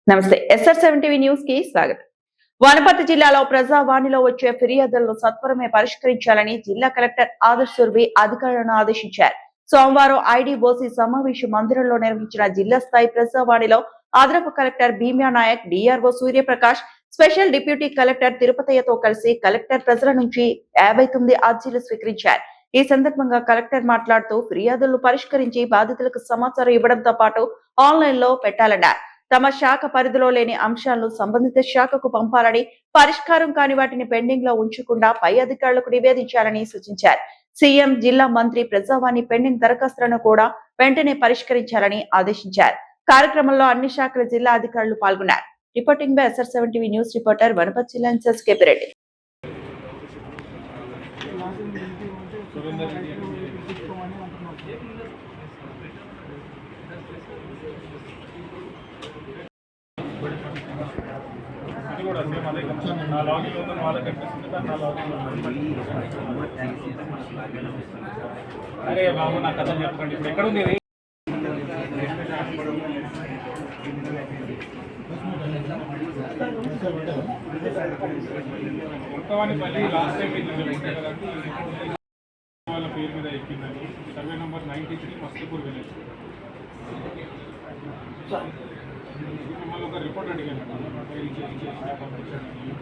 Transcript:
నమస్తే SR7 TV news కి స్వాగతం. వనపర్తి జిల్లాలో ప్రజావాణిలో వచ్చే ఫిర్యాదులను సత్వరమే పరిష్కరించాలని జిల్లా కలెక్టర్ ఆదర్శ్ సుర్వి అధికారులను ఆదేశించారు. సోమవారం ఐడీఓసీ సమావేశ మందిరంలో నిర్వహించిన జిల్లా స్థాయి ప్రజావాణిలో అదనపు collector Bhimya Nayak, DRO Suryaprakash, special deputy collector తిరుపతయ్యతో కలిసి కలెక్టర్ ప్రజల నుంచి 59 అర్జీలు స్వీకరించారు. ఈ సందర్భంగా కలెక్టర్ మాట్లాడుతూ ఫిర్యాదులను పరిష్కరించి బాధితులకు సమాచారం ఇవ్వడంతో పాటు ఆన్లైన్ లో పెట్టాలన్నారు. తమ శాఖ పరిధిలో లేని అంశాలను సంబంధిత శాఖకు పంపాలని, పరిష్కారం కాని వాటిని పెండింగ్ లో ఉంచకుండా పై అధికారులకు నివేదించాలని సూచించారు. సీఎం, జిల్లా మంత్రి ప్రజావాణి పెండింగ్ దరఖాస్తులను కూడా వెంటనే పరిష్కరించాలని ఆదేశించారు. కార్యక్రమంలో అన్ని శాఖల జిల్లా అధికారులు పాల్గొన్నారు. Reporting by SR7 TV news reporter Wanaparthy జిల్లా ఇన్ఛార్జ్ కేపిరెడ్డి. అరే బాబు నా కథ చెప్పండి. ఇప్పుడు ఎక్కడ ఉంది మొత్తవానిపల్లి లాస్ట్ టైం వాళ్ళ పేరు మీద ఎక్కిందని సర్వే నెంబర్ 93 మస్తపూర్ విలేజ్. మిమ్మల్ని ఒక రిపోర్ట్ అడిగాను.